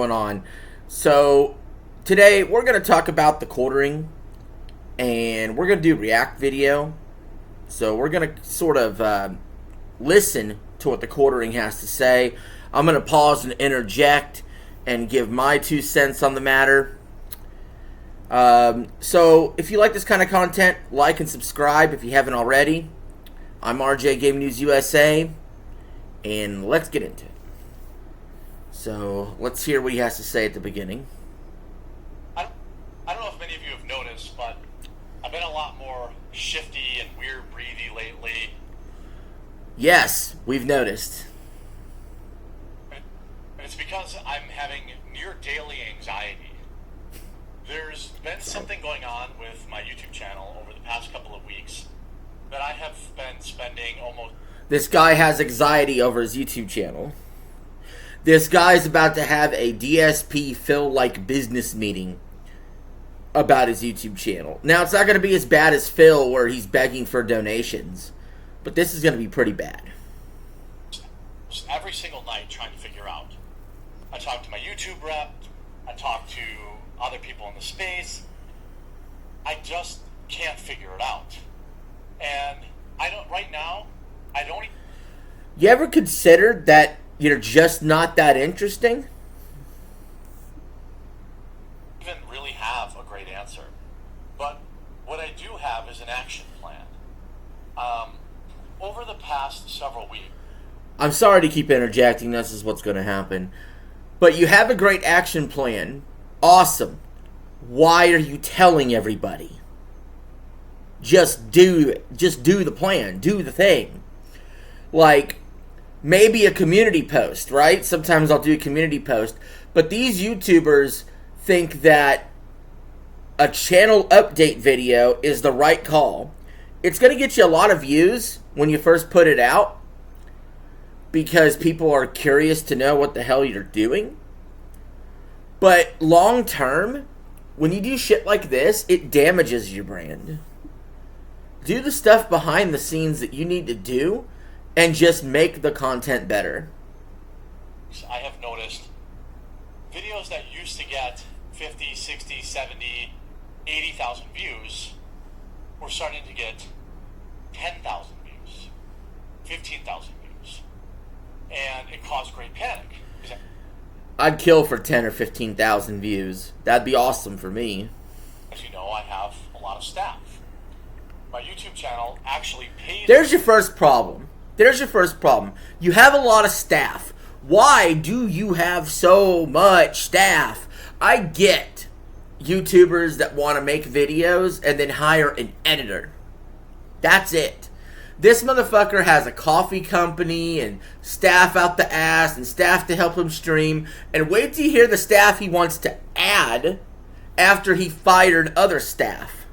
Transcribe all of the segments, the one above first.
Going on. So today we're going to talk about the quartering, and we're going to do React video. So we're going to sort of listen to what the quartering has to say. I'm going to pause and interject and give my 2 cents on the matter. So if you like this kind of content, like and subscribe if you haven't already. I'm RJ Gaming News USA, and let's get into it. So let's hear what he has to say at the beginning. I don't know if many of you have noticed, but I've been a lot more shifty and weird breathy lately. Yes, we've noticed. And it's because I'm having near daily anxiety. There's been something going on with my YouTube channel over the past couple of weeks that I have been spending almost... This guy has anxiety over his YouTube channel. This guy's about to have a DSP Phil-like business meeting about his YouTube channel. Now, it's not going to be as bad as Phil where he's begging for donations, but this is going to be pretty bad. Just every single night trying to figure out. I talk to my YouTube rep. I talk to other people in the space. I just can't figure it out. And right now, I don't You ever considered that you're just not that interesting? even really have a great answer. But what I do have is an action plan. Over the past several weeks, I'm sorry to keep interjecting. This is what's going to happen. But you have a great action plan. Awesome. Why are you telling everybody? Just do the plan. Do the thing. Like, maybe a community post, right? Sometimes I'll do a community post. But these YouTubers think that a channel update video is the right call. It's going to get you a lot of views when you first put it out, because people are curious to know what the hell you're doing. But long term, when you do shit like this, it damages your brand. Do the stuff behind the scenes that you need to do, and just make the content better. I have noticed videos that used to get 50, 60, 70, 80,000 views were starting to get 10,000 views, 15,000 views. And it caused great panic. I'd kill for 10 or 15,000 views. That'd be awesome for me. As you know, I have a lot of staff. My YouTube channel actually pays... There's your first problem. You have a lot of staff. Why do you have so much staff? I get YouTubers that want to make videos and then hire an editor. That's it. This motherfucker has a coffee company and staff out the ass and staff to help him stream. And wait till you hear the staff he wants to add after he fired other staff.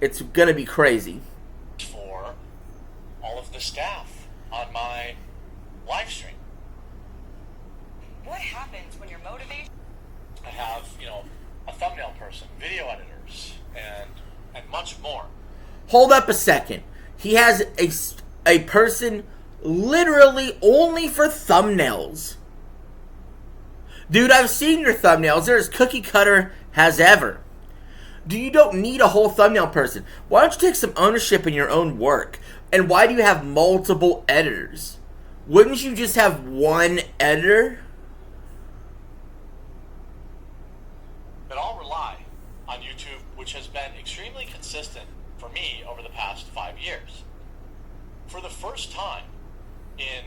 It's gonna be crazy. For all of the staff on my live stream. What happens when your motivation... I have, a thumbnail person, video editors, and much more. Hold up a second. He has a person literally only for thumbnails. Dude, I've seen your thumbnails. They're as cookie cutter as ever. You don't need a whole thumbnail person. Why don't you take some ownership in your own work? And why do you have multiple editors? Wouldn't you just have one editor? But I'll rely on YouTube, which has been extremely consistent for me over the past 5 years. For the first time in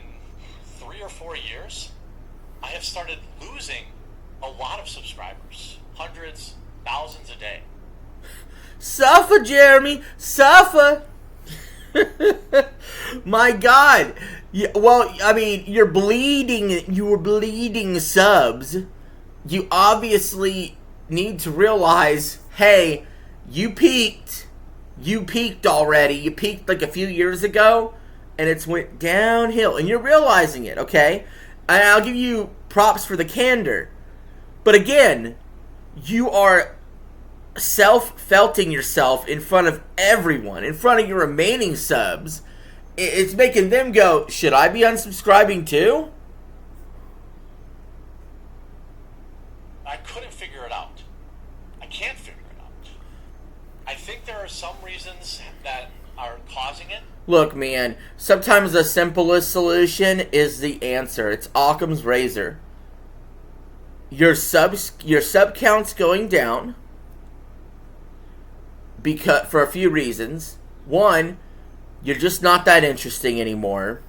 3 or 4 years, I have started losing a lot of subscribers. Hundreds, thousands a day. Suffer, Jeremy. Suffer. My God. Well, I mean, you're bleeding. You were bleeding subs. You obviously need to realize, hey, you peaked. You peaked already. You peaked like a few years ago, and it's went downhill. And you're realizing it, okay? And I'll give you props for the candor. But again, you are self-felting yourself in front of everyone, in front of your remaining subs. It's making them go, should I be unsubscribing too? couldn't figure it out. I can't figure it out. I think there are some reasons that are causing it. Look, man, sometimes the simplest solution is the answer. It's Occam's razor. Your sub count's going down because for a few reasons. One, you're just not that interesting anymore.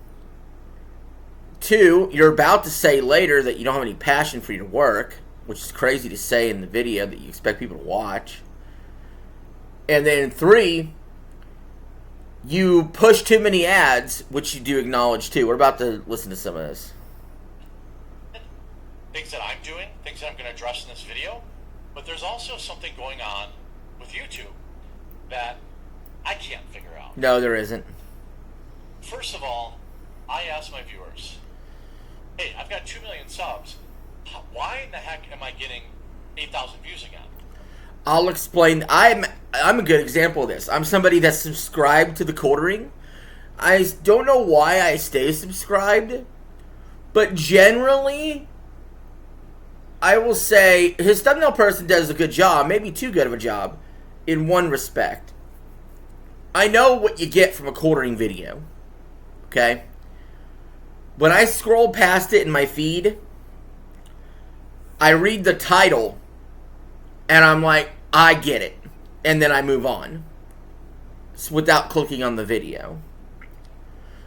Two, you're about to say later that you don't have any passion for your work, which is crazy to say in the video that you expect people to watch. And then three, you push too many ads, which you do acknowledge too. We're about to listen to some of this. Things that I'm doing, things that I'm going to address in this video, but there's also something going on with YouTube that I can't figure out. No, there isn't. First of all, I asked my viewers, hey, I've got 2 million subs. Why in the heck am I getting 8,000 views again? I'll explain. I'm a good example of this. I'm somebody that's subscribed to the quartering. I don't know why I stay subscribed, but generally, I will say his thumbnail person does a good job, maybe too good of a job, in one respect. I know what you get from a quartering video, okay? When I scroll past it in my feed, I read the title, and I'm like, I get it. And then I move on without clicking on the video.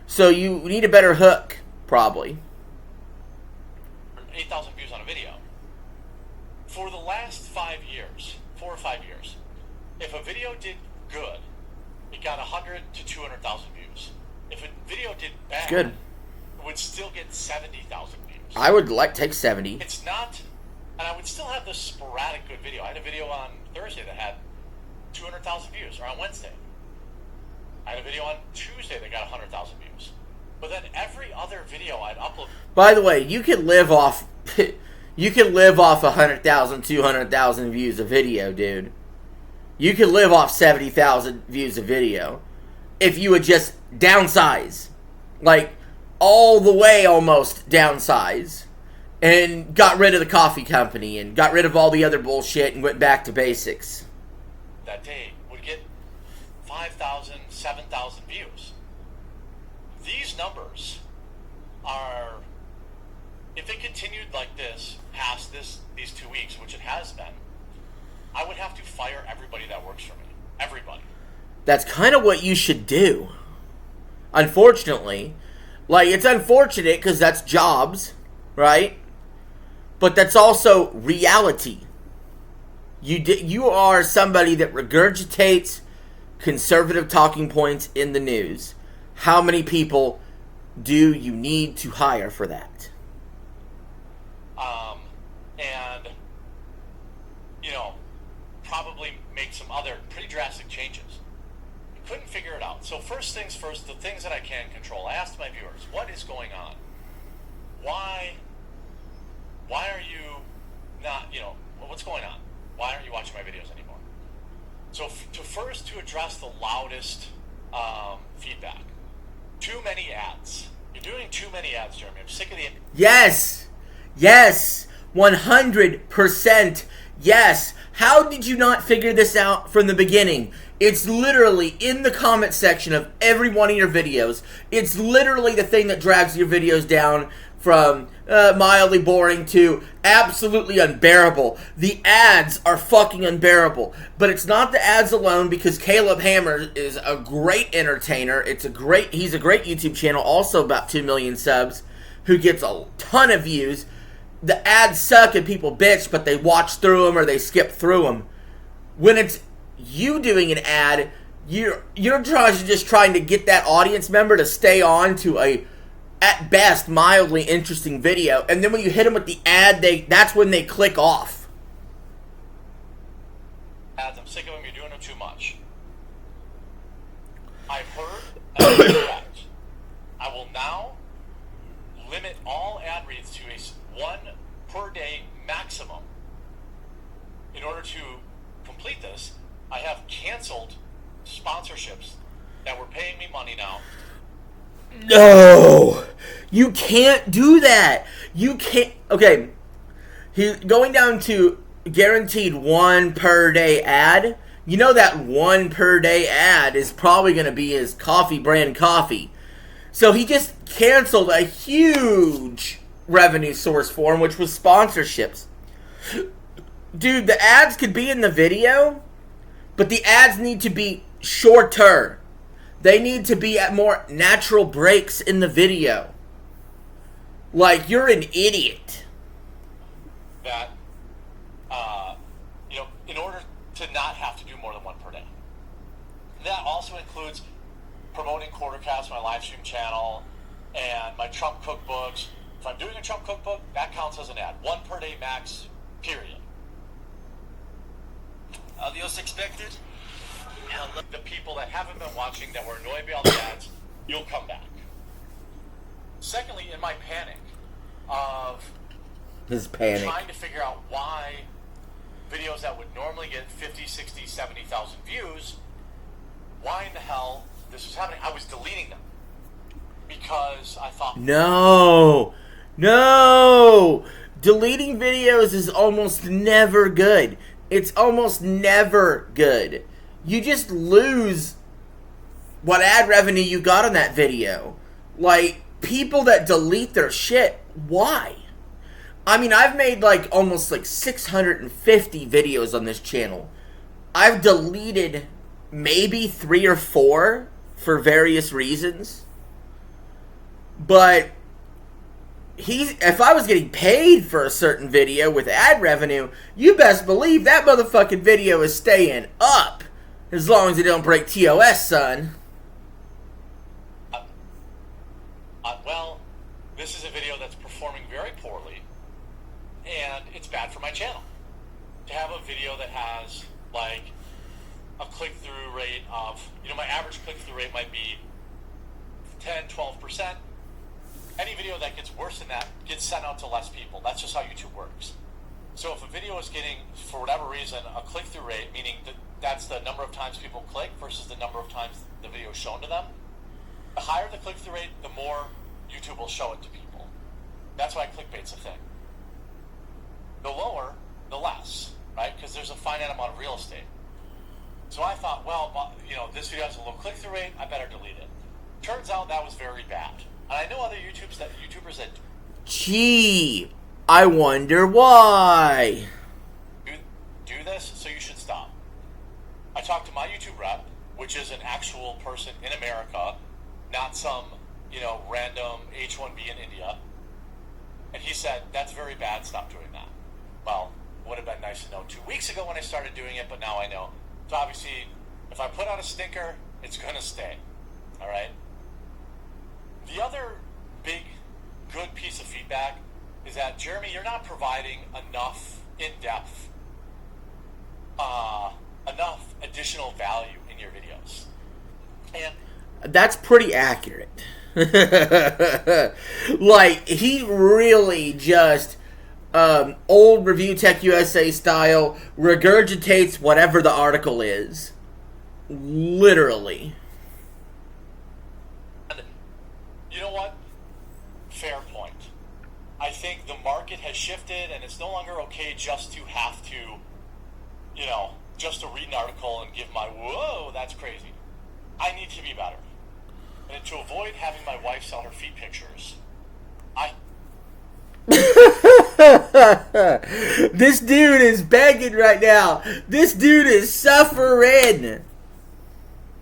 So you need a better hook, probably. 8,000 views on a video. For the last 5 years, 4 or 5 years, if a video did good, it got 100 to 200,000 views. If a video did bad, it's good. It would still get 70,000 views. I would take 70. It's not, and I would still have this sporadic good video. I had a video on Thursday that had 200,000 views, or on Wednesday. I had a video on Tuesday that got 100,000 views. But then every other video I'd upload. By the way, you can live off 100,000, 200,000 views a video, dude. You can live off 70,000 views a video if you would just downsize, like all the way almost downsize, and got rid of the coffee company and got rid of all the other bullshit and went back to basics. That day would get 5,000, 7,000 views. These numbers are, if it continued like this past these 2 weeks, which it has been, I would have to fire everybody that works for me. Everybody. That's kind of what you should do. Unfortunately. Like, it's unfortunate because that's jobs, right? But that's also reality. You are somebody that regurgitates conservative talking points in the news. How many people do you need to hire for that? And, probably make some other pretty drastic changes. I couldn't figure it out. So first things first, the things that I can control. I asked my viewers, what is going on? Why are you not, what's going on? Why aren't you watching my videos anymore? So to address the loudest feedback, too many ads. You're doing too many ads, Jeremy. I'm sick of the... Yes! 100% yes! How did you not figure this out from the beginning? It's literally in the comment section of every one of your videos. It's literally the thing that drags your videos down from mildly boring to absolutely unbearable. The ads are fucking unbearable. But it's not the ads alone, because Caleb Hammer is a great entertainer. He's a great YouTube channel, also about 2 million subs, who gets a ton of views. The ads suck and people bitch, but they watch through them or they skip through them. When it's you doing an ad, you're just trying to get that audience member to stay on to a, at best, mildly interesting video, and then when you hit them with the ad, that's when they click off. Ads, I'm sick of them. You're doing them too much. I've heard and I'm correct. I will now limit all ad reads to one per day maximum. In order to complete this, I have canceled sponsorships that were paying me money now. No! You can't do that! You can't... Okay. going down to guaranteed 1 per day ad. You know that 1 per day ad is probably going to be his coffee brand coffee. So he just canceled a huge revenue source for him, which was sponsorships. Dude, the ads could be in the video, but the ads need to be shorter. They need to be at more natural breaks in the video. Like, you're an idiot. That, in order to not have to do more than 1 per day. That also includes promoting QuarterCast, my live stream channel, and my Trump cookbooks. If I'm doing a Trump cookbook, that counts as an ad. 1 per day max, period. Adios expected. The people that haven't been watching, that were annoyed by all the ads, you'll come back. Secondly, in my panic of trying to figure out why videos that would normally get 50, 60, 70,000 views, why in the hell this was happening, I was deleting them. Because I thought... No! Deleting videos is almost never good. It's almost never good. You just lose what ad revenue you got on that video. Like, people that delete their shit, why? I mean, I've made almost 650 videos on this channel. I've deleted maybe 3 or 4 for various reasons. But if I was getting paid for a certain video with ad revenue, you best believe that motherfucking video is staying up. As long as it don't break TOS, son. Well, this is a video that's performing very poorly, and it's bad for my channel. To have a video that has, a click-through rate of, my average click-through rate might be 10, 12%. Any video that gets worse than that gets sent out to less people. That's just how YouTube works. So if a video is getting, for whatever reason, a click-through rate, meaning that's the number of times people click versus the number of times the video is shown to them, the higher the click-through rate, the more YouTube will show it to people. That's why clickbait's a thing. The lower, the less, right? Because there's a finite amount of real estate. So I thought, well, this video has a low click-through rate, I better delete it. Turns out that was very bad. And I know other YouTubers that... Gee, I wonder why. Do this, so you should stop. I talked to my YouTube rep, which is an actual person in America, not some, random H-1B in India. And he said, that's very bad, stop doing that. Well, it would have been nice to know 2 weeks ago when I started doing it, but now I know. So obviously, if I put out a stinker, it's going to stay. All right? The other big good piece of feedback is that, Jeremy, you're not providing enough in-depth, enough additional value in your videos. And that's pretty accurate. He really just, old Review Tech USA style, regurgitates whatever the article is. Literally. You know what? Fair point. I think the market has shifted, and it's no longer okay just to have to, just to read an article and give my, whoa, that's crazy. I need to be better. And to avoid having my wife sell her feet pictures, This dude is begging right now. This dude is suffering.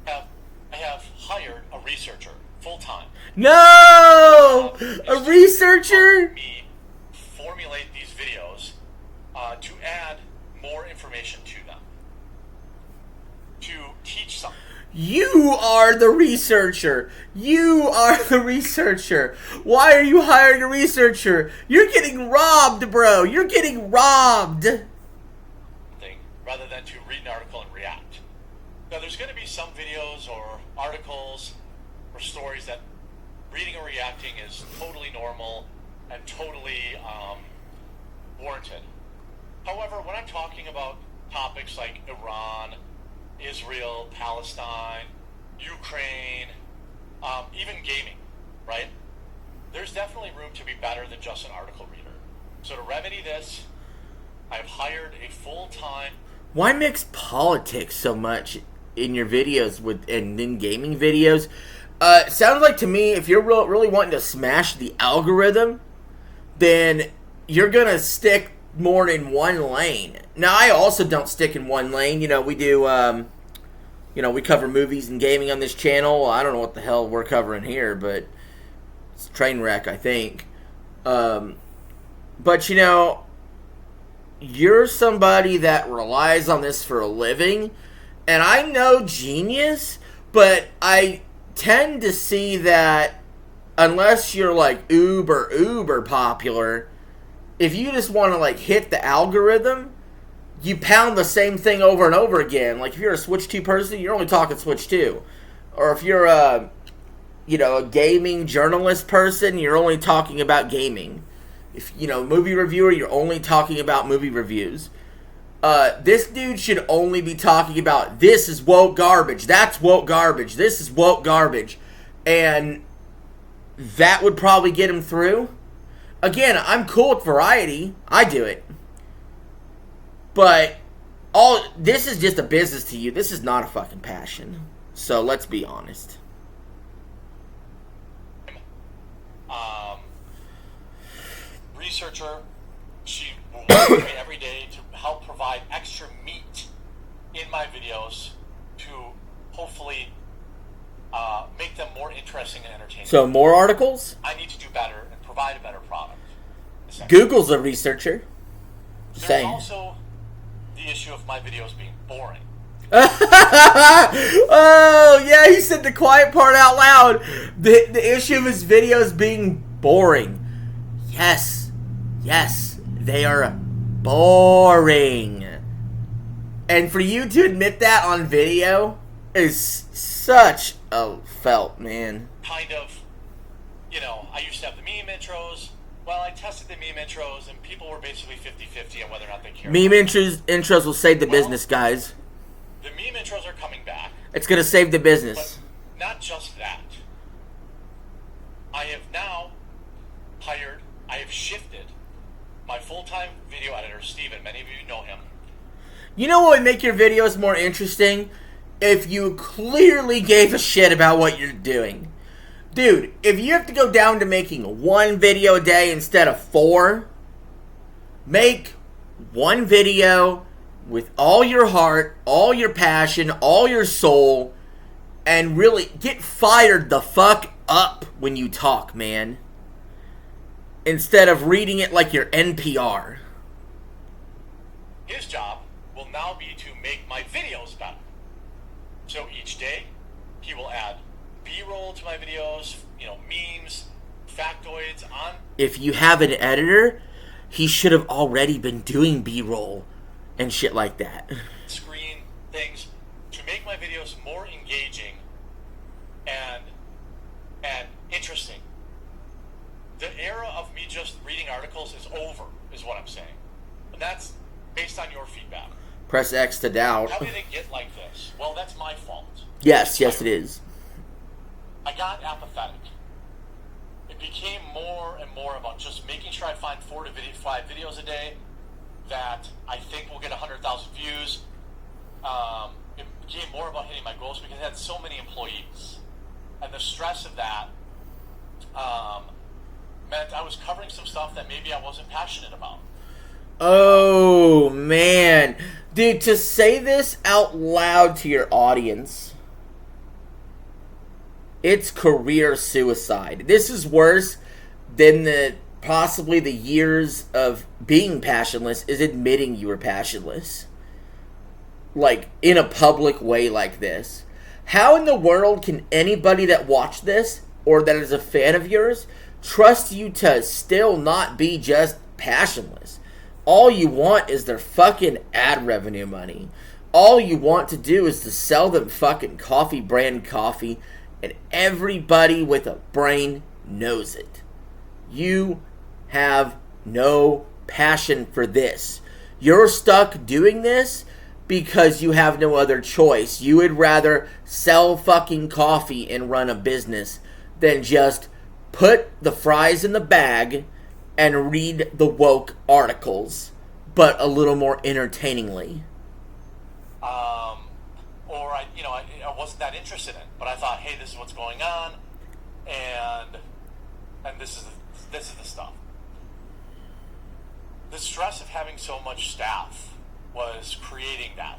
I have hired a researcher full-time. No! A researcher? Me formulate these videos to add more information to them, to teach something. You are the researcher. You are the researcher. Why are you hiring a researcher? You're getting robbed, bro. You're getting robbed. Rather than to read an article and react. Now, there's going to be some videos or articles or stories that reading or reacting is totally normal and totally warranted. However, when I'm talking about topics like Iran, Israel, Palestine, Ukraine, even gaming, right? There's definitely room to be better than just an article reader. So to remedy this, I've hired a full-time. Why mix politics so much in your videos and in gaming videos? It sounds like to me, if you're really wanting to smash the algorithm, then you're gonna stick more in one lane. Now, I also don't stick in one lane. We do, we cover movies and gaming on this channel. I don't know what the hell we're covering here, but it's Trainwreck, I think. But, you're somebody that relies on this for a living, and I know genius, but I tend to see that unless you're like uber popular, if you just want to like hit the algorithm, you pound the same thing over and over again. Like if you're a Switch 2 person, you're only talking Switch 2. Or if you're a gaming journalist person, you're only talking about gaming. If movie reviewer, you're only talking about movie reviews. This dude should only be talking about this is woke garbage, that's woke garbage, this is woke garbage, and that would probably get him through. Again, I'm cool with variety. I do it. But this is just a business to you. This is not a fucking passion. So let's be honest. Researcher, she will work with me every day to help provide extra meat in my videos to hopefully make them more interesting and entertaining. So more articles? I need to do better and provide a better product. Google's a researcher. There's also the issue of my videos being boring. Oh, yeah, he said the quiet part out loud. The issue of his videos being boring. Yes, they are boring. And for you to admit that on video is such a felt, man. Kind of, I used to have the meme intros. Well, I tested the meme intros, and people were basically 50-50 on whether or not they cared. Meme intros will save the business, guys. The meme intros are coming back. It's going to save the business. But not just that. I have now I have shifted my full-time video editor, Steven. Many of you know him. You know what would make your videos more interesting? If you clearly gave a shit about what you're doing. Dude, if you have to go down to making one video a day instead of 4, make one video with all your heart, all your passion, all your soul, and really get fired the fuck up when you talk, man. Instead of reading it like your NPR. His job will now be to make my videos better. So each day, he will add B-roll to my videos, memes, factoids on. If you have an editor, he should have already been doing B-roll and shit like that. Screen things to make my videos more engaging and interesting. The era of me just reading articles is over, is what I'm saying. And that's based on your feedback. Press X to doubt. How did it get like this? Well, that's my fault. Yes, it is. I got apathetic. It became more and more about just making sure I find 4 to 5 videos a day that I think will get 100,000 views. It became more about hitting my goals because I had so many employees. And the stress of that meant I was covering some stuff that maybe I wasn't passionate about. Oh, man. Dude, to say this out loud to your audience, it's career suicide. This is worse than possibly the years of being passionless is admitting you were passionless. Like, in a public way like this. How in the world can anybody that watched this, or that is a fan of yours, trust you to still not be just passionless? All you want is their fucking ad revenue money. All you want to do is to sell them fucking coffee brand coffee, and everybody with a brain knows it. You have no passion for this. You're stuck doing this because you have no other choice. You would rather sell fucking coffee and run a business than just put the fries in the bag and read the woke articles. but a little more entertainingly. Or I wasn't that interested in, but I thought, hey, this is what's going on, and this is the stuff. The stress of having so much staff was creating that,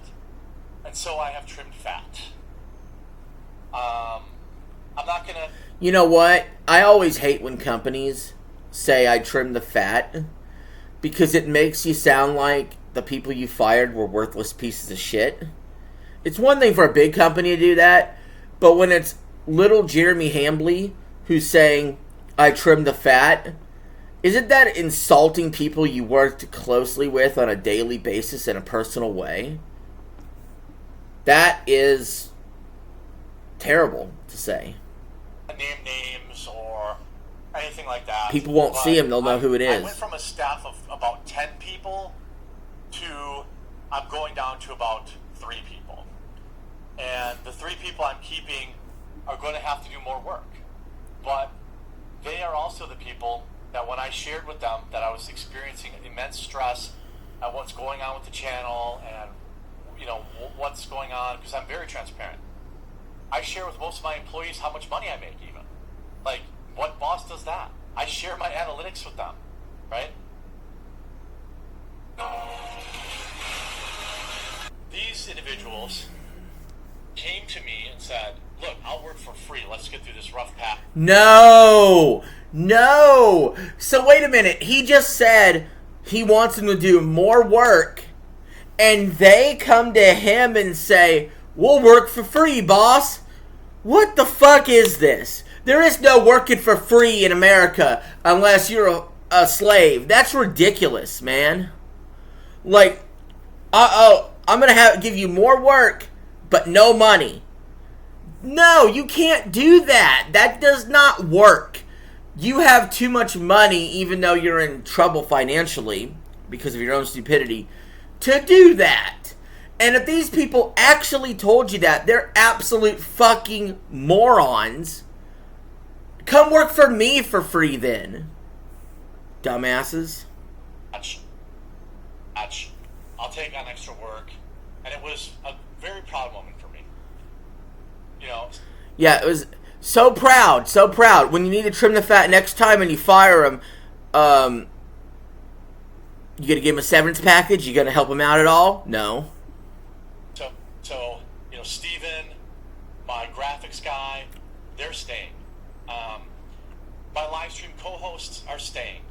and so I have trimmed fat. I'm not gonna. You know what? I always hate when companies say I trimmed the fat, because it makes you sound like the people you fired were worthless pieces of shit. It's one thing for a big company to do that, but when it's little Jeremy Hambley who's saying, I trimmed the fat, isn't that insulting people you worked closely with on a daily basis in a personal way? That is terrible to say. Name names or anything like that. People won't see him, they'll know who it is. I went from a staff of about 10 people to I'm going down to about 3 people. And the 3 people I'm keeping are going to have to do more work. But they are also the people that when I shared with them that I was experiencing immense stress at what's going on with the channel and what's going on, because I'm very transparent. I share with most of my employees how much money I make even. Like, what boss does that? I share my analytics with them, right? These individuals came to me and said, look, I'll work for free. Let's get through this rough patch. No! So wait a minute. He just said he wants him to do more work, and they come to him and say, we'll work for free, boss. What the fuck is this? There is no working for free in America unless you're a slave. That's ridiculous, man. Like, I'm going to give you more work, but no money. No, you can't do that. That does not work. You have too much money, even though you're in trouble financially because of your own stupidity, to do that. And if these people actually told you that, they're absolute fucking morons. Come work for me for free then. Dumbasses. I'll take on extra work. And it was a very proud moment for me. Yeah, it was so proud. When you need to trim the fat next time and you fire him, you gonna give him a severance package? You gonna help him out at all? No. So Steven, my graphics guy, they're staying. My live stream co-hosts are staying.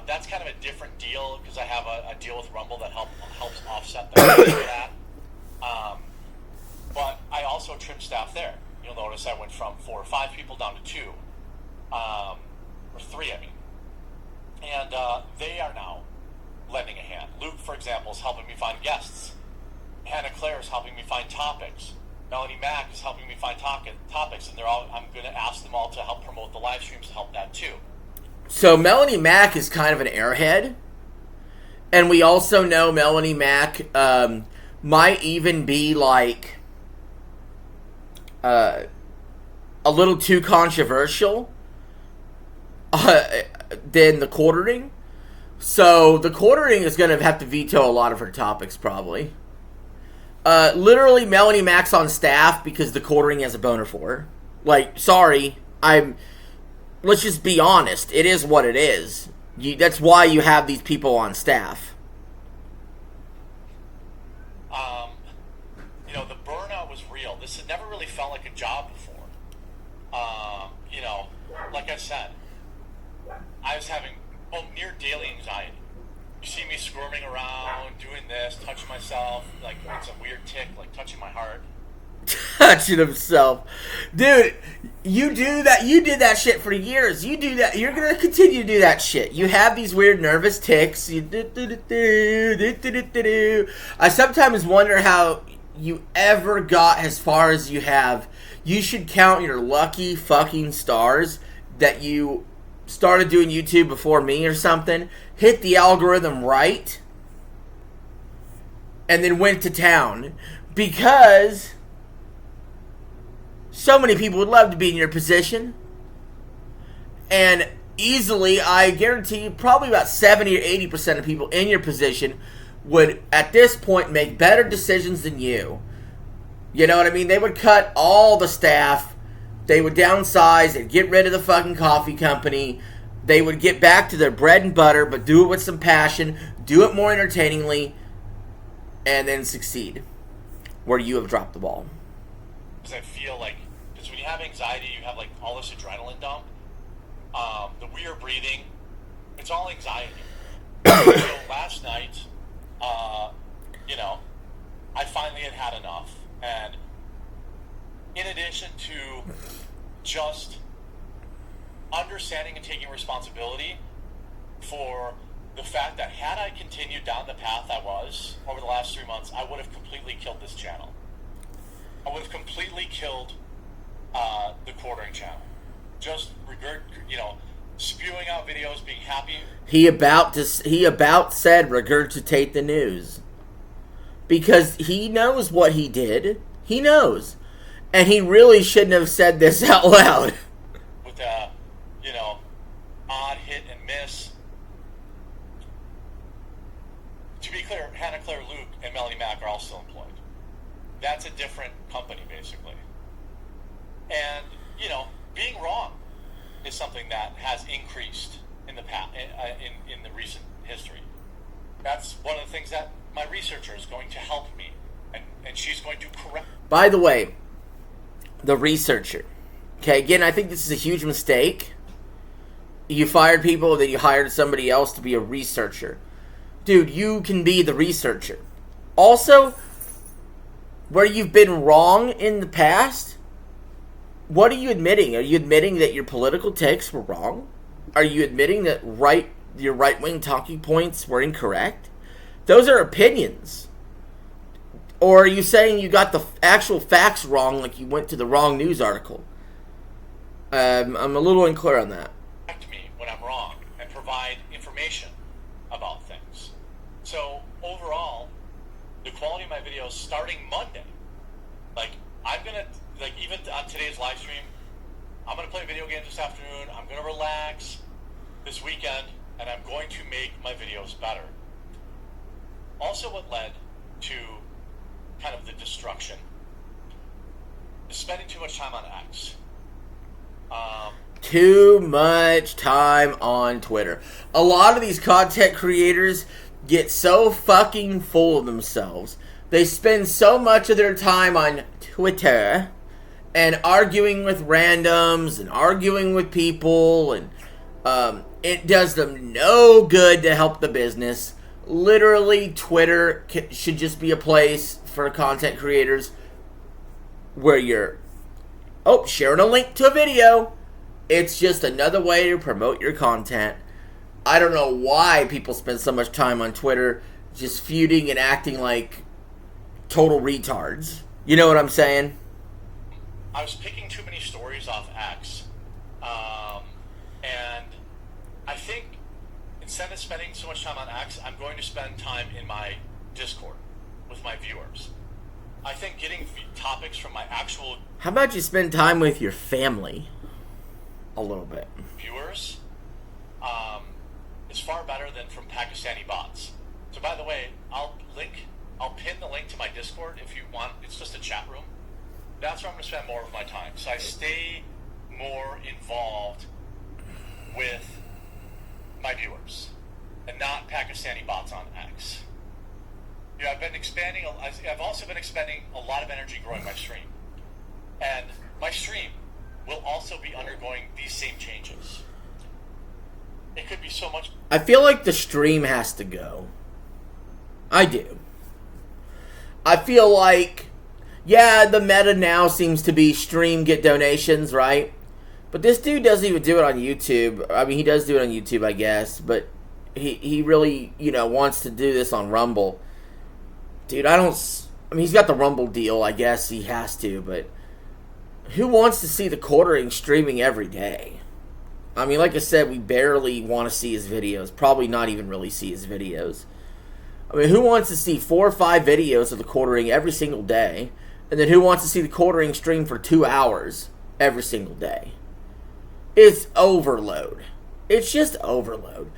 That's kind of a different deal because I have a deal with Rumble that helps offset that. But I also trimmed staff there. You'll notice I went from 4 or 5 people down to 2, or 3, I mean. And they are now lending a hand. Luke, for example, is helping me find guests. Hannah Claire is helping me find topics. Melanie Mack is helping me find topics, and I'm going to ask them all to help promote the live streams to help that too. So Melanie Mack is kind of an airhead, and we also know Melanie Mack might even be like a little too controversial than the Quartering. So the Quartering is going to have to veto a lot of her topics probably. Literally, Melanie Mack's on staff because the Quartering has a boner for her. Like, sorry, let's just be honest. It is what it is. That's why you have these people on staff. The burnout was real. This had never really felt like a job before. Like I said, I was having near daily anxiety. You see me squirming around, doing this, touching myself, like it's a weird tick, like touching my heart. Touching himself. Dude, you do that. You did that shit for years. You do that. You're going to continue to do that shit. You have these weird nervous ticks. I sometimes wonder how you ever got as far as you have. You should count your lucky fucking stars that you started doing YouTube before me or something, hit the algorithm right, and then went to town. Because so many people would love to be in your position. And easily, I guarantee you, probably about 70 or 80% of people in your position would, at this point, make better decisions than you. You know what I mean? They would cut all the staff. They would downsize and get rid of the fucking coffee company. They would get back to their bread and butter, but do it with some passion, do it more entertainingly, and then succeed where you have dropped the ball. Because I feel like, because when you have anxiety, you have like all this adrenaline dump. The weird breathing, it's all anxiety. So last night, you know, I finally had enough. And in addition to just understanding and taking responsibility for the fact that had I continued down the path I was over the last 3 months, I would have completely killed this channel. I would have completely killed the quartering channel. Just spewing out videos, being happy. He about said regurgitate the news. Because he knows what he did. He knows. And he really shouldn't have said this out loud. With odd hit and miss. To be clear, Hannah Claire Luke and Melanie Mack are all still employed. That's a different company, basically. And, being wrong is something that has increased in the past, in the recent history. That's one of the things that my researcher is going to help me, and she's going to correct. By the way, the researcher. Okay, again, I think this is a huge mistake. You fired people, then you hired somebody else to be a researcher. Dude, you can be the researcher. Also, where you've been wrong in the past, what are you admitting? Are you admitting that your political takes were wrong? Are you admitting that your right-wing talking points were incorrect? Those are opinions. Or are you saying you got the actual facts wrong, like you went to the wrong news article? I'm a little unclear on that. Correct me when I'm wrong and provide information about things. So overall, the quality of my videos starting Monday, even on today's live stream, I'm going to play video games this afternoon. I'm going to relax this weekend, and I'm going to make my videos better. Also, what led to kind of the destruction is spending too much time on X. Too much time on Twitter. A lot of these content creators get so fucking full of themselves. They spend so much of their time on Twitter and arguing with randoms and arguing with people, and it does them no good to help the business. Literally, Twitter should just be a place for content creators where you're sharing a link to a video. It's just another way to promote your content. I don't know why people spend so much time on Twitter just feuding and acting like total retards. You know what I'm saying? I was picking too many stories off X. And I think instead of spending so much time on X, I'm going to spend time in my Discord with my viewers. I think getting topics from my actual... How about you spend time with your family? A little bit. ...viewers is far better than from Pakistani bots. So by the way, I'll pin the link to my Discord if you want. It's just a chat room. That's where I'm going to spend more of my time. So I stay more involved with my viewers and not Pakistani bots on X. I've also been expending a lot of energy growing my stream. And my stream will also be undergoing these same changes. It could be so much... I feel like the stream has to go. I do. I feel like, the meta now seems to be stream, get donations, right? But this dude doesn't even do it on YouTube. I mean, he does do it on YouTube, I guess, but he really, wants to do this on Rumble. Dude, he's got the Rumble deal, I guess he has to, but who wants to see the quartering streaming every day? I mean, like I said, we barely want to see his videos. Probably not even really see his videos. I mean, who wants to see 4 or 5 videos of the quartering every single day? And then who wants to see the quartering stream for 2 hours every single day? It's overload. It's just overload.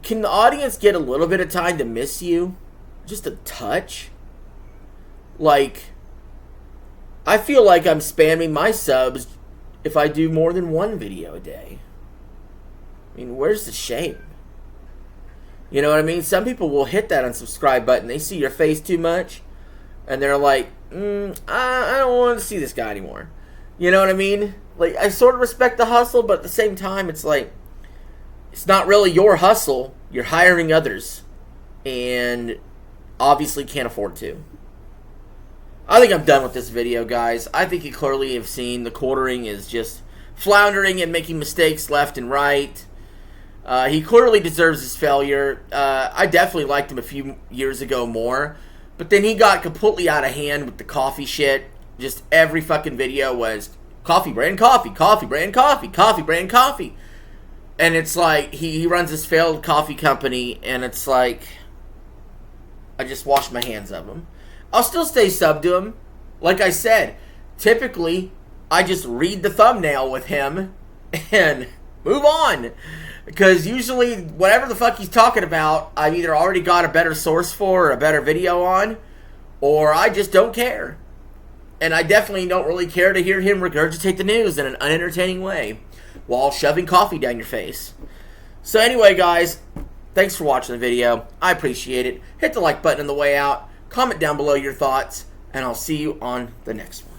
Can the audience get a little bit of time to miss you? Just a touch? Like, I feel like I'm spamming my subs if I do more than one video a day. I mean, where's the shame? You know what I mean? Some people will hit that unsubscribe button. They see your face too much, and they're like, I don't want to see this guy anymore. You know what I mean? Like, I sort of respect the hustle, but at the same time, it's like, it's not really your hustle. You're hiring others, and obviously can't afford to. I think I'm done with this video, guys. I think you clearly have seen the quartering is just floundering and making mistakes left and right. He clearly deserves his failure. I definitely liked him a few years ago more, but then he got completely out of hand with the coffee shit. Just every fucking video was coffee brand coffee, coffee brand coffee, coffee brand coffee. And it's like, he runs this failed coffee company, and it's like, I just wash my hands of him. I'll still stay sub to him. Like I said, typically, I just read the thumbnail with him and move on. Because usually, whatever the fuck he's talking about, I've either already got a better source for or a better video on, or I just don't care. And I definitely don't really care to hear him regurgitate the news in an unentertaining way while shoving coffee down your face. So anyway, guys, thanks for watching the video. I appreciate it. Hit the like button on the way out. Comment down below your thoughts, and I'll see you on the next one.